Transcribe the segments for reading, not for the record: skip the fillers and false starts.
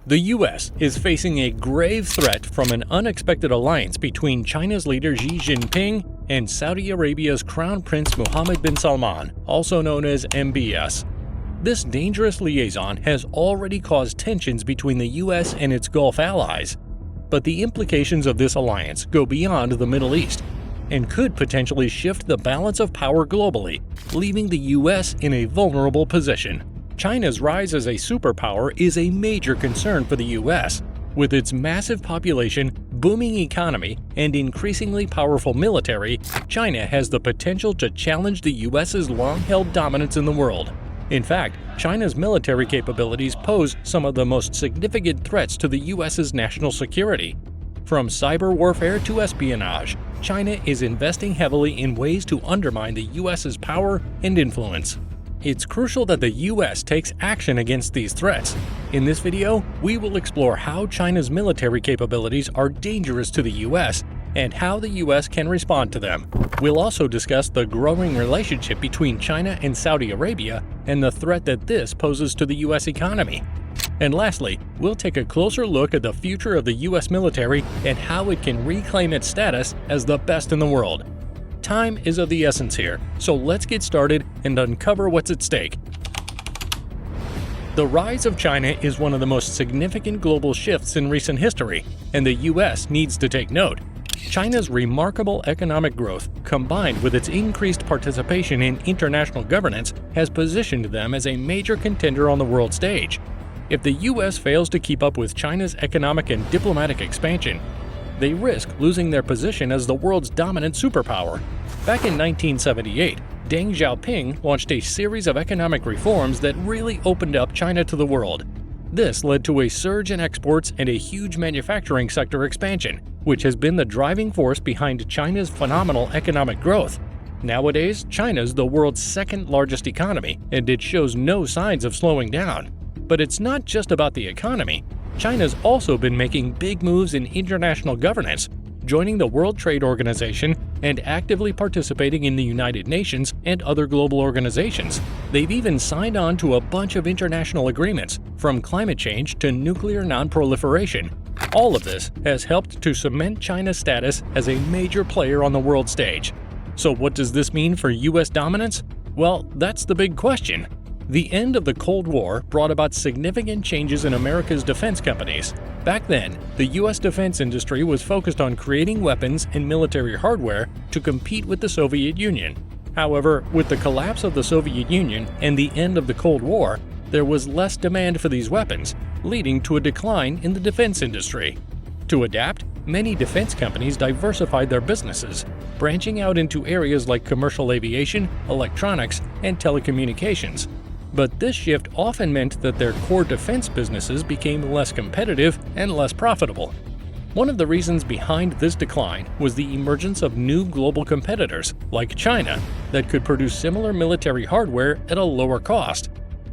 The US is facing a grave threat from an unexpected alliance between China's leader Xi Jinping and Saudi Arabia's Crown Prince Mohammed bin Salman, also known as MBS. This dangerous liaison has already caused tensions between the US and its Gulf allies. But the implications of this alliance go beyond the Middle East and could potentially shift the balance of power globally, leaving the US in a vulnerable position. China's rise as a superpower is a major concern for the US. With its massive population, booming economy, and increasingly powerful military, China has the potential to challenge the US's long-held dominance in the world. In fact, China's military capabilities pose some of the most significant threats to the US's national security. From cyber warfare to espionage, China is investing heavily in ways to undermine the US's power and influence. It's crucial that the US takes action against these threats. In this video, we will explore how China's military capabilities are dangerous to the US and how the US can respond to them. We'll also discuss the growing relationship between China and Saudi Arabia and the threat that this poses to the US economy. And lastly, we'll take a closer look at the future of the US military and how it can reclaim its status as the best in the world. Time is of the essence here, so let's get started and uncover what's at stake. The rise of China is one of the most significant global shifts in recent history, and the US needs to take note. China's remarkable economic growth, combined with its increased participation in international governance, has positioned them as a major contender on the world stage. If the US fails to keep up with China's economic and diplomatic expansion, they risk losing their position as the world's dominant superpower. Back in 1978, Deng Xiaoping launched a series of economic reforms that really opened up China to the world. This led to a surge in exports and a huge manufacturing sector expansion, which has been the driving force behind China's phenomenal economic growth. Nowadays, China's the world's second largest economy, and it shows no signs of slowing down. But it's not just about the economy. China's also been making big moves in international governance, joining the World Trade Organization and actively participating in the United Nations and other global organizations. They've even signed on to a bunch of international agreements, from climate change to nuclear non-proliferation. All of this has helped to cement China's status as a major player on the world stage. So what does this mean for US dominance? Well, that's the big question. The end of the Cold War brought about significant changes in America's defense companies. Back then, the US defense industry was focused on creating weapons and military hardware to compete with the Soviet Union. However, with the collapse of the Soviet Union and the end of the Cold War, there was less demand for these weapons, leading to a decline in the defense industry. To adapt, many defense companies diversified their businesses, branching out into areas like commercial aviation, electronics, and telecommunications. But this shift often meant that their core defense businesses became less competitive and less profitable. One of the reasons behind this decline was the emergence of new global competitors, like China, that could produce similar military hardware at a lower cost.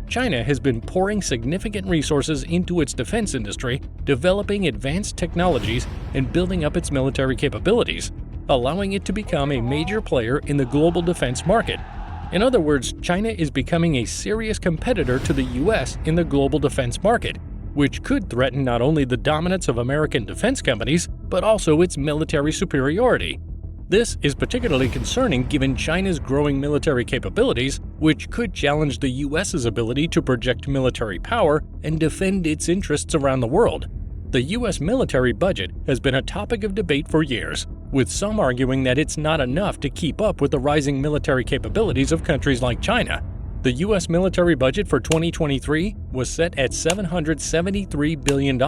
China has been pouring significant resources into its defense industry, developing advanced technologies and building up its military capabilities, allowing it to become a major player in the global defense market. In other words, China is becoming a serious competitor to the US in the global defense market, which could threaten not only the dominance of American defense companies, but also its military superiority. This is particularly concerning given China's growing military capabilities, which could challenge the US's ability to project military power and defend its interests around the world. The US military budget has been a topic of debate for years, with some arguing that it's not enough to keep up with the rising military capabilities of countries like China. The US military budget for 2023 was set at $773 billion,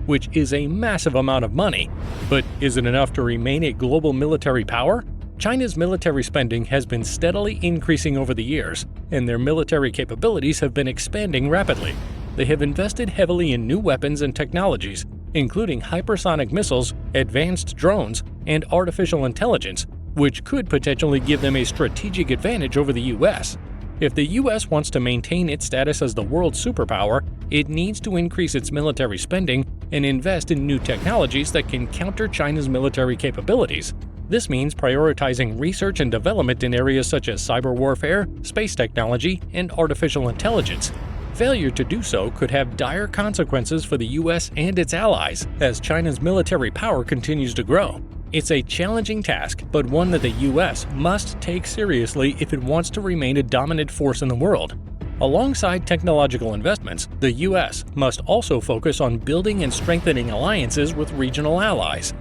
which is a massive amount of money. But is it enough to remain a global military power? China's military spending has been steadily increasing over the years, and their military capabilities have been expanding rapidly. They have invested heavily in new weapons and technologies, including hypersonic missiles, advanced drones, and artificial intelligence, which could potentially give them a strategic advantage over the US. If the US wants to maintain its status as the world superpower, it needs to increase its military spending and invest in new technologies that can counter China's military capabilities. This means prioritizing research and development in areas such as cyber warfare, space technology, and artificial intelligence. Failure to do so could have dire consequences for the US and its allies as China's military power continues to grow. It's a challenging task, but one that the US must take seriously if it wants to remain a dominant force in the world. Alongside technological investments, the US must also focus on building and strengthening alliances with regional allies.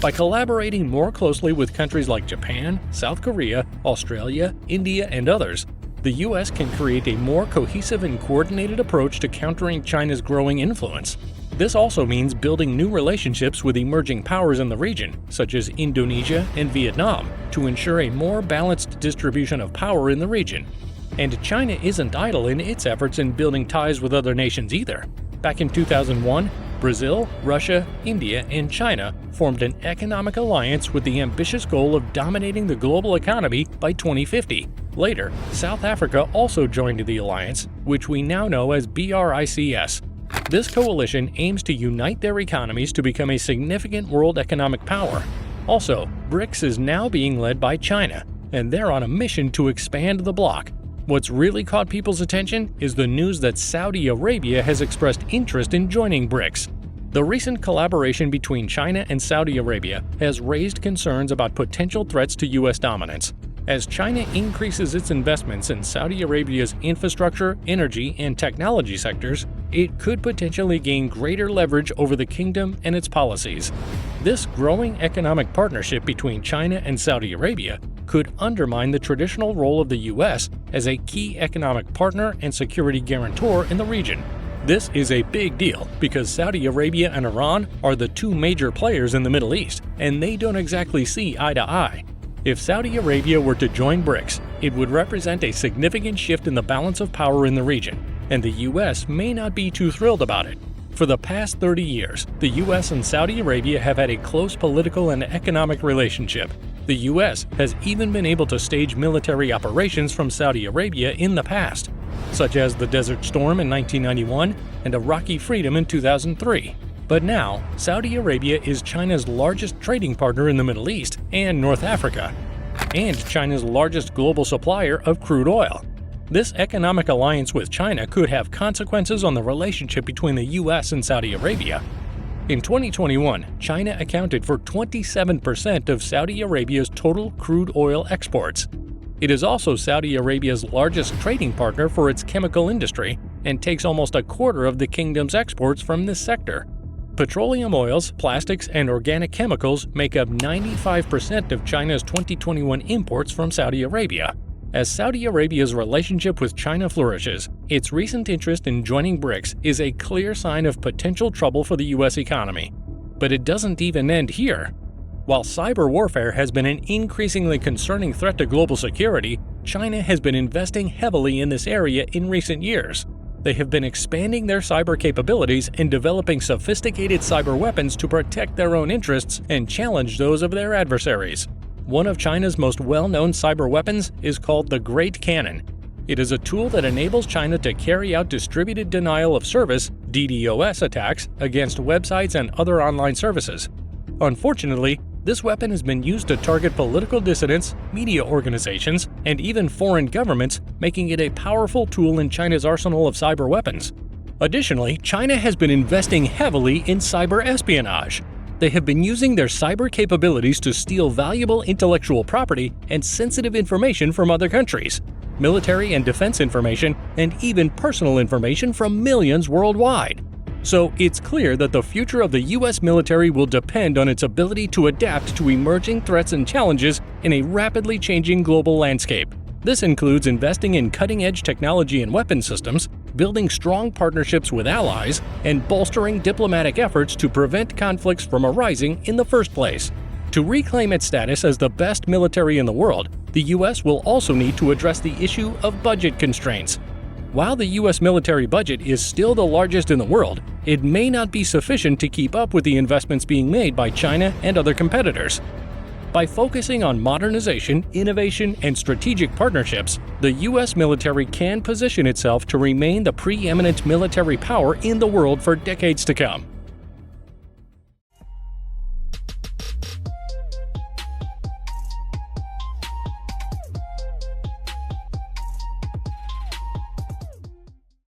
By collaborating more closely with countries like Japan, South Korea, Australia, India, and others, the US can create a more cohesive and coordinated approach to countering China's growing influence. This also means building new relationships with emerging powers in the region, such as Indonesia and Vietnam, to ensure a more balanced distribution of power in the region. And China isn't idle in its efforts in building ties with other nations either. Back in 2001, Brazil, Russia, India, and China formed an economic alliance with the ambitious goal of dominating the global economy by 2050. Later, South Africa also joined the alliance, which we now know as BRICS. This coalition aims to unite their economies to become a significant world economic power. Also, BRICS is now being led by China, and they're on a mission to expand the bloc. What's really caught people's attention is the news that Saudi Arabia has expressed interest in joining BRICS. The recent collaboration between China and Saudi Arabia has raised concerns about potential threats to U.S. dominance. As China increases its investments in Saudi Arabia's infrastructure, energy, and technology sectors, it could potentially gain greater leverage over the kingdom and its policies. This growing economic partnership between China and Saudi Arabia could undermine the traditional role of the U.S. as a key economic partner and security guarantor in the region. This is a big deal because Saudi Arabia and Iran are the two major players in the Middle East, and they don't exactly see eye to eye. If Saudi Arabia were to join BRICS, it would represent a significant shift in the balance of power in the region, and the U.S. may not be too thrilled about it. For the past 30 years, the U.S. and Saudi Arabia have had a close political and economic relationship. The U.S. has even been able to stage military operations from Saudi Arabia in the past, such as the Desert Storm in 1991 and Iraqi Freedom in 2003. But now, Saudi Arabia is China's largest trading partner in the Middle East and North Africa, and China's largest global supplier of crude oil. This economic alliance with China could have consequences on the relationship between the U.S. and Saudi Arabia. In 2021, China accounted for 27% of Saudi Arabia's total crude oil exports. It is also Saudi Arabia's largest trading partner for its chemical industry and takes almost a quarter of the kingdom's exports from this sector. Petroleum oils, plastics, and organic chemicals make up 95% of China's 2021 imports from Saudi Arabia. As Saudi Arabia's relationship with China flourishes, its recent interest in joining BRICS is a clear sign of potential trouble for the U.S. economy. But it doesn't even end here. While cyber warfare has been an increasingly concerning threat to global security, China has been investing heavily in this area in recent years. They have been expanding their cyber capabilities and developing sophisticated cyber weapons to protect their own interests and challenge those of their adversaries. One of China's most well-known cyber weapons is called the Great Cannon. It is a tool that enables China to carry out distributed denial of service (DDoS) attacks against websites and other online services. Unfortunately, this weapon has been used to target political dissidents, media organizations, and even foreign governments, making it a powerful tool in China's arsenal of cyber weapons. Additionally, China has been investing heavily in cyber espionage. They have been using their cyber capabilities to steal valuable intellectual property and sensitive information from other countries, military and defense information, and even personal information from millions worldwide. So it's clear that the future of the U.S. military will depend on its ability to adapt to emerging threats and challenges in a rapidly changing global landscape. This includes investing in cutting-edge technology and weapon systems, building strong partnerships with allies, and bolstering diplomatic efforts to prevent conflicts from arising in the first place. To reclaim its status as the best military in the world, the U.S. will also need to address the issue of budget constraints. While the U.S. military budget is still the largest in the world, it may not be sufficient to keep up with the investments being made by China and other competitors. By focusing on modernization, innovation, and strategic partnerships, the U.S. military can position itself to remain the preeminent military power in the world for decades to come.